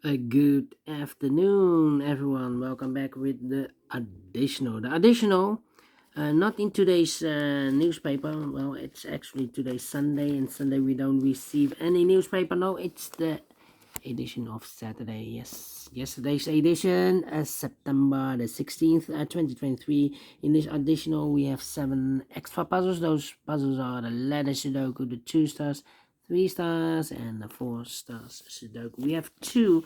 Good afternoon, everyone. Welcome back with the additional. The additional, not in today's newspaper. Well, it's actually today's Sunday, and Sunday we don't receive any newspaper. No, it's the edition of Saturday. Yes, yesterday's edition, September the 16th, 2023. In this additional, we have 7 extra puzzles. Those puzzles are the ladder Sudoku, the 2 stars, 3 stars, and the 4 stars Sudoku. We have 2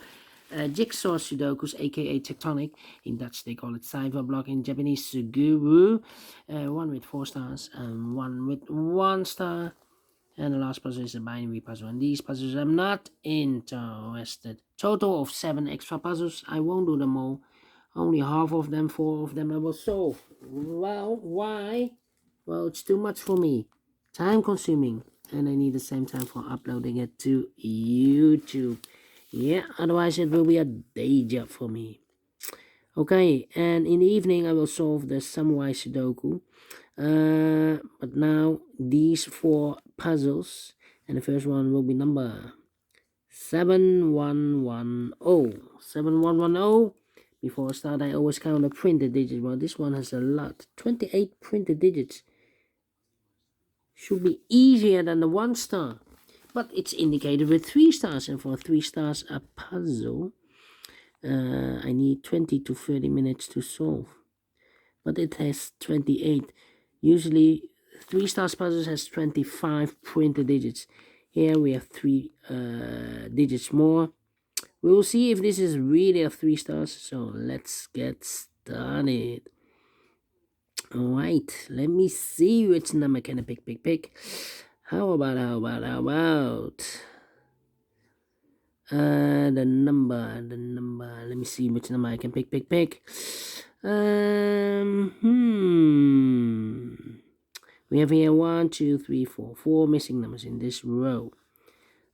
jigsaw Sudokus, aka tectonic. In Dutch, they call it cipher block. In Japanese, suguru. One with 4 stars and one with 1 star. And the last puzzle is a binary puzzle. And these puzzles I'm not interested. Total of 7 extra puzzles. I won't do them all. Only half of them, 4 of them I will solve. Well, why? Well, it's too much for me. Time consuming. And I need the same time for uploading it to YouTube. Yeah, otherwise it will be a day job for me. Okay, and in the evening I will solve the Samurai Sudoku. But now these 4 puzzles, and the first one will be number 7110. 7110. Before I start, I always count the printed digits. Well, this one has a lot. 28 printed digits. Should be easier than the 1 star. But it's indicated with 3 stars, and for 3 stars a puzzle, I need 20 to 30 minutes to solve. But it has 28. Usually 3 stars puzzles has 25 printed digits. Here we have 3 digits more. We will see if this is really a 3 stars. So let's get started. Alright, let me see which number can I pick. How about the number. Let me see which number I can pick. We have here 1, 2, 3, 4. 4 missing numbers in this row.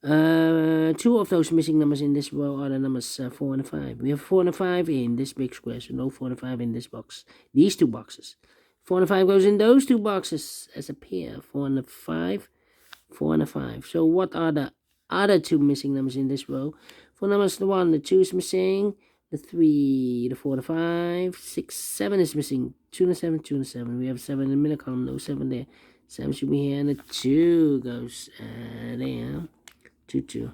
2 of those missing numbers in this row are the numbers 4 and 5. We have 4 and 5 in this big square, so no 4 and 5 in this box. These 2 boxes. 4 and 5 goes in those 2 boxes as a pair. 4 and 5. 4 and 5. So what are the other 2 missing numbers in this row? For numbers the 1, the 2 is missing. The 3, the 4, the 5, 6, 7 is missing. 2 and 7, 2 and 7. We have 7 in the middle column, no 7 there. 7 should be here, and the 2 goes there. 2, 2.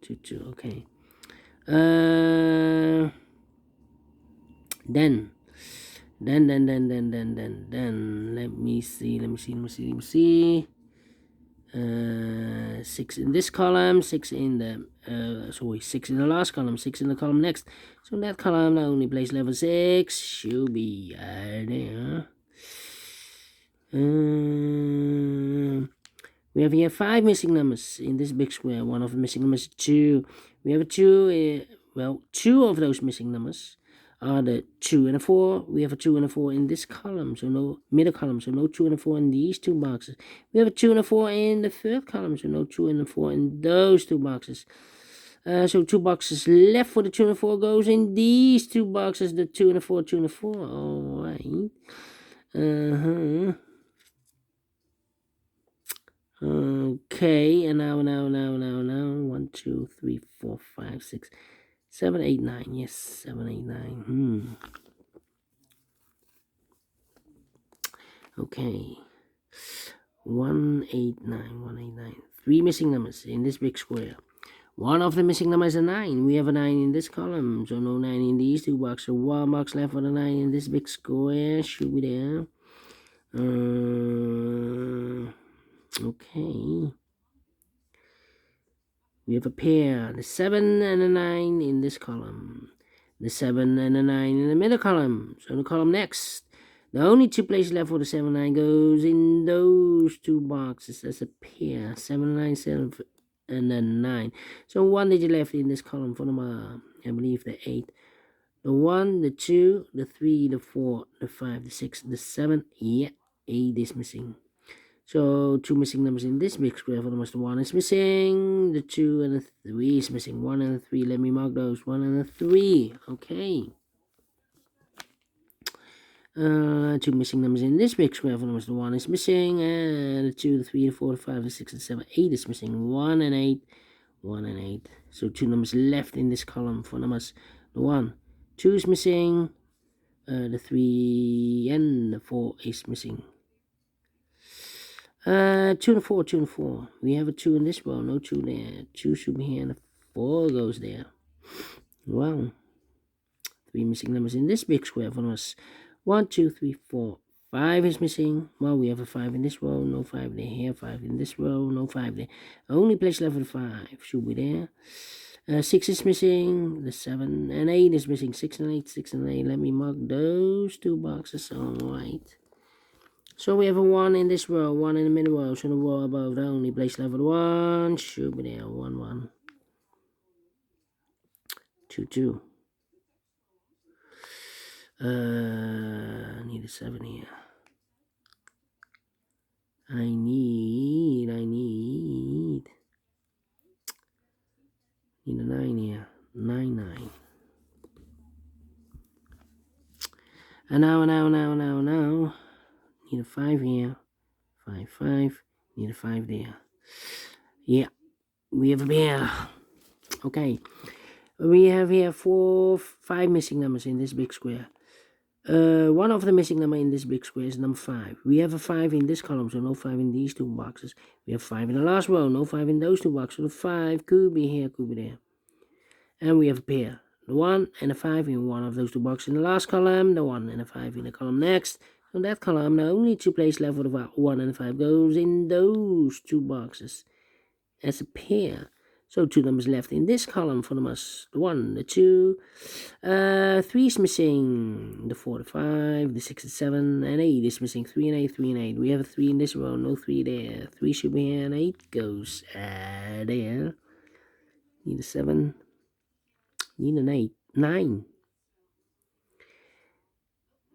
2, 2, okay. Then. Let me see. 6 in this column, 6 in the 6 in the last column, 6 in the column next. So that column not only place level 6 should be there. We have here 5 missing numbers in this big square. One of the missing numbers is 2. We have a 2. 2 of those missing numbers are the 2 and a 4. We have a 2 and a 4 in this column, so no middle column, so no 2 and a 4 in these 2 boxes. We have a 2 and a 4 in the third column, so no 2 and a 4 in those 2 boxes. So 2 boxes left for the 2 and a 4 goes in these 2 boxes, the 2 and a 4, 2 and a 4. All right. Okay, and now. 1, 2, 3, 4, 5, 6, 7, 8, 9. Yes, 7, 8, 9. Okay. 189. 3 missing numbers in this big square. One of the missing numbers is a 9. We have a 9 in this column, so no 9 in these 2 boxes. So 1 box left for the 9 in this big square. Should be there. Okay. We have a pair, the 7 and the 9 in this column. The 7 and the 9 in the middle column. So the column next. The only 2 places left for the 7 and 9 goes in those 2 boxes as a pair. 7 and 9, 7 and then 9. So 1 digit left in this column for number, I believe, the 8. The 1, the 2, the 3, the 4, the 5, the 6, the 7. Yeah, 8 is missing. So 2 missing numbers in this big square. For numbers, the 1 is missing, the 2 and the 3 is missing. 1 and the 3, let me mark those. 1 and the 3. Okay. 2 missing numbers in this big square. For numbers, the 1 is missing, and the 2, the 3, the 4, the 5, the 6, the 7, 8 is missing. 1 and 8. 1 and 8. So 2 numbers left in this column for numbers. The 1, 2 is missing. The 3 and the 4 is missing. 2 and 4, 2 and 4. We have a 2 in this row, no 2 there. 2 should be here and the 4 goes there. Wow. 3 missing numbers in this big square for us. 1, 2, 3, 4. 5 is missing. Well, we have a 5 in this row, no 5 there. Here, 5 in this row, no 5 there. Only place left for the 5 should be there. 6 is missing. The 7 and 8 is missing. 6 and 8, 6 and 8. Let me mark those 2 boxes. Alright. So we have a 1 in this row, 1 in the middle row. So the row above the only place left for the 1 should be there. 1, 1. 2, 2. Need a 7 here. I need a 9 here. 9, 9. And now. Need a 5 here. 5, 5. Need a 5 there. Yeah, we have a bear. Okay. We have here 5 missing numbers in this big square. One of the missing number in this big square is number 5. We have a 5 in this column, so no 5 in these 2 boxes. We have 5 in the last row, no 5 in those 2 boxes. So the 5 could be here, could be there. And we have a pair. The 1 and the 5 in one of those 2 boxes in the last column, the 1 and the 5 in the column next. So that column, the only 2 places left for the 1 and the 5 goes in those 2 boxes as a pair. So 2 numbers left in this column for numbers. The 1, the 2, 3 is missing. The 4, the 5, the 6, the 7, and 8 is missing. 3 and 8, 3 and 8. We have a 3 in this row, no 3 there. 3 should be here and 8 goes there. Need a 7. Need an 8. 9.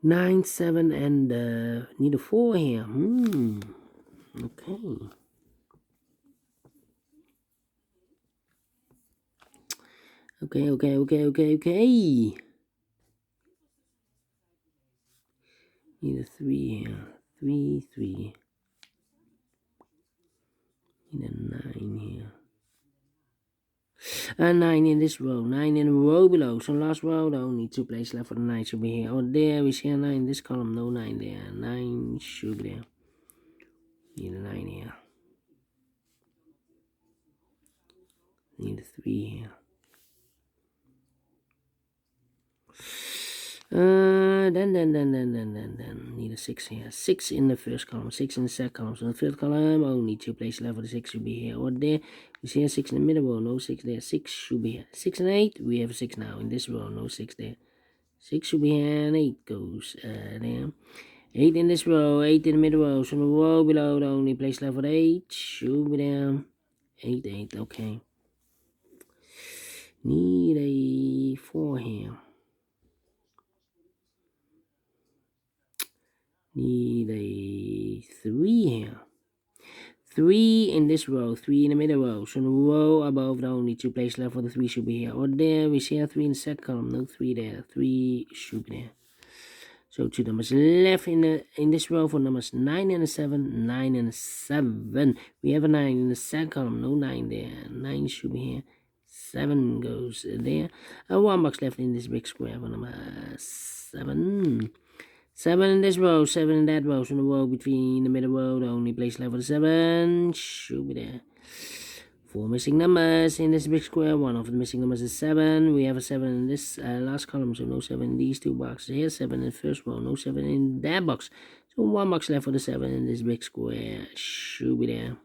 9, 7, and need a 4 here. Okay. Okay. Need a 3 here. 3, 3. Need a 9 here. 9 in this row. 9 in the row below. So last row, the only 2 places left for the 9 should be here. Oh, there we see a 9 in this column. No 9 there. 9 should be there. Need a 9 here. Need a 3 here. Then need a 6 here. 6 in the first column, 6 in the second column. So in the third column, only 2 places left for the 6 should be here or there. We see a 6 in the middle row, no 6 there. 6 should be here. 6 and 8, we have a 6 now in this row, no 6 there. 6 should be here and 8 goes there. 8 in this row, 8 in the middle row. So the row below, the only place left for the 8 should be there. 8, 8, okay. Need a 4 here. Need a 3 here. 3 in this row, 3 in the middle row. So the row above, the only 2 places left for the 3 should be here. Or there, we see a 3 in the second column, no 3 there. 3 should be there. So 2 numbers left in this row for numbers 9 and 7, 9 and 7. We have a 9 in the second column, no 9 there. 9 should be here. 7 goes there. 1 box left in this big square for number 7. 7 in this row, 7 in that row. So in the row between the middle row, the only place left for the 7 should be there. 4 missing numbers in this big square. One of the missing numbers is 7. We have a 7 in this last column, so no 7 in these 2 boxes. Here's 7 in the first row, no 7 in that box. So 1 box left for the 7 in this big square should be there.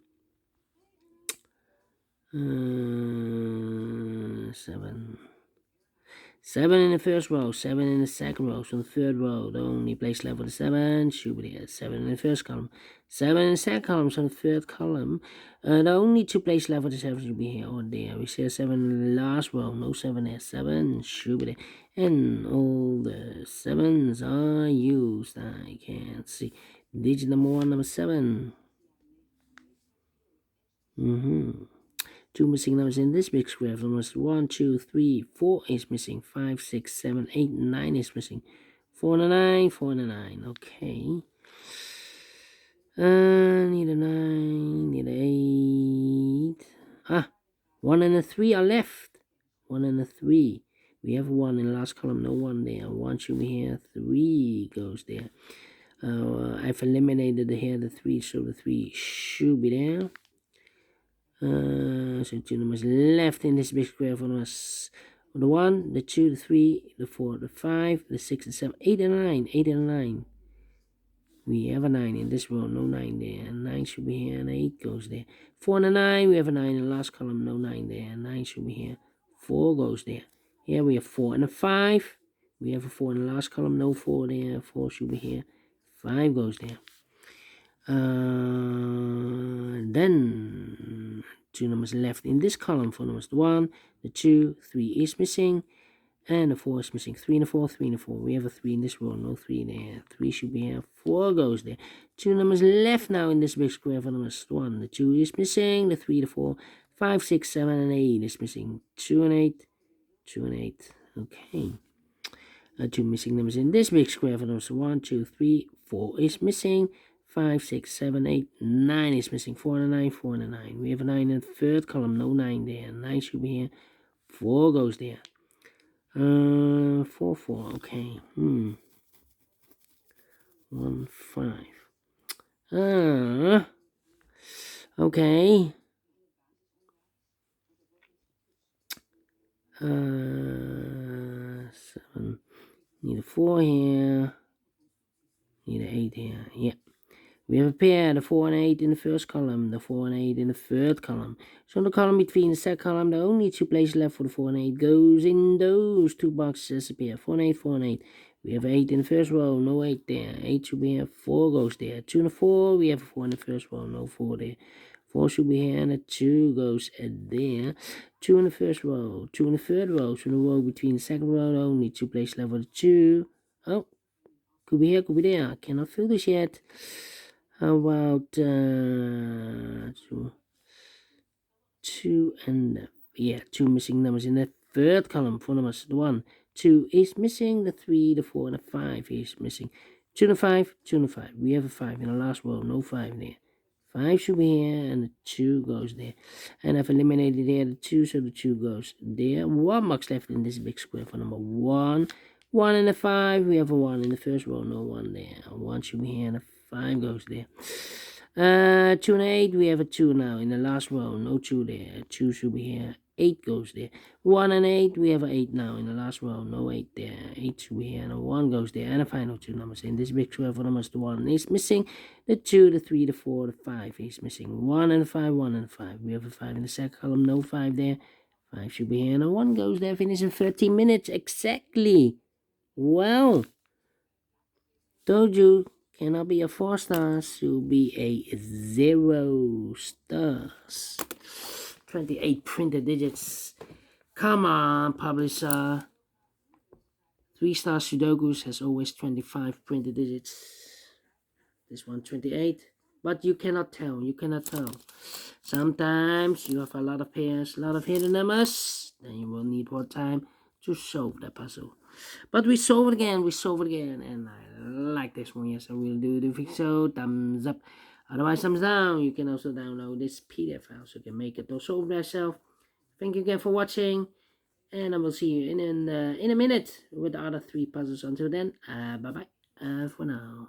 7. 7 in the first row, 7 in the second row. So the third row, the only place left for the 7 should be there. 7 in the first column, 7 in the second column. So the third column, the only 2 places left for the 7 should be here or there. We see a 7 in the last row, no 7 there. 7 should be there. And all the 7s are used. I can't see. Digit number 1, number 7. 2 missing numbers in this big square. Numbers 1, 2, 3, 4 is missing. 5, 6, 7, 8, 9 is missing. 4 and a 9, 4 and a 9. Okay. Need a 9, need a 8. 1 and a 3 are left. 1 and a 3. We have 1 in the last column, no 1 there. 1 should be here, 3 goes there. I've eliminated here the 3, so the 3 should be there. So 2 numbers left in this big square for us. The 1, the 2, the 3, the 4, the 5, the 6, the 7, 8 and 9. 8 and 9. We have a 9 in this row, no 9 there. 9 should be here, and 8 goes there. 4 and a 9, we have a 9 in the last column, no 9 there. 9 should be here, 4 goes there. Here we have 4 and a 5. We have a 4 in the last column, no 4 there. 4 should be here, 5 goes there. Then 2 numbers left in this column. 4 numbers, the 1, the 2, 3 is missing. And the 4 is missing. 3 and a 4, 3 and a 4. We have a 3 in this row, no 3 there. 3 should be here, 4 goes there. 2 numbers left now in this big square for numbers. 1, the 2 is missing. The 3, the 4, 5, 6, 7, and 8 is missing. 2 and 8, 2 and 8. Okay. 2 missing numbers in this big square for numbers. 1, 2, 3, 4 is missing. 5, 6, 7, 8, 9 is missing. 4 and a 9, 4 and a 9. We have a 9 in the third column, no 9 there. 9 should be here, 4 goes there. 4, 4, okay. 1, 5. Okay. 7. Need a 4 here. Need an 8 here. Yeah. We have a pair, the 4 and 8 in the first column, the 4 and 8 in the third column. So in the column between the second column, the only 2 places left for the 4 and 8 goes in those 2 boxes as a pair. 4 and 8, 4 and 8. We have 8 in the first row, no 8 there. 8 should be here, 4 goes there. 2 and a 4, we have a 4 in the first row, no 4 there. 4 should be here, and a 2 goes there. 2 in the first row, 2 in the third row. So in the row between the second row, the only 2 places left for the 2. Oh, could be here, could be there. I cannot fill this yet. How about 2 and 2 missing numbers in the third column for numbers. The 1, 2 is missing. The 3, the 4, and the 5 is missing. 2 and a 5, 2 and a 5. We have a 5 in the last row, no 5 there. 5 should be here, and the 2 goes there. And I've eliminated there the 2, so the 2 goes there. 1 box left in this big square for number 1. 1 and a 5, we have a 1 in the first row, no 1 there. 1 should be here, and a 5 goes there. 2 and 8, we have a 2 now in the last row, no 2 there. 2 should be here, 8 goes there. 1 and 8, we have an 8 now in the last row, no 8 there. 8 should be here, and a 1 goes there. And the final 2 numbers in this big square for numbers, the 1 is missing. The 2, the 3, the 4, the 5 is missing. 1 and a 5, 1 and a 5. We have a 5 in the second column, no 5 there. 5 should be here, and a 1 goes there. Finish in 13 minutes exactly. Well, told you, cannot be a 4 stars, you'll be a 0 stars. 28 printed digits. Come on, publisher. 3 Stars Sudokus has always 25 printed digits. This one 28. But you cannot tell. Sometimes you have a lot of pairs, a lot of hidden numbers. Then you will need more time to solve that puzzle. But we solve it again, and I like this one. Yes, I will do the fix. So thumbs up, otherwise thumbs down. You can also download this PDF file so you can make it or solve it yourself. Thank you again for watching, and I will see you in a minute with the other 3 puzzles. Until then, bye bye for now.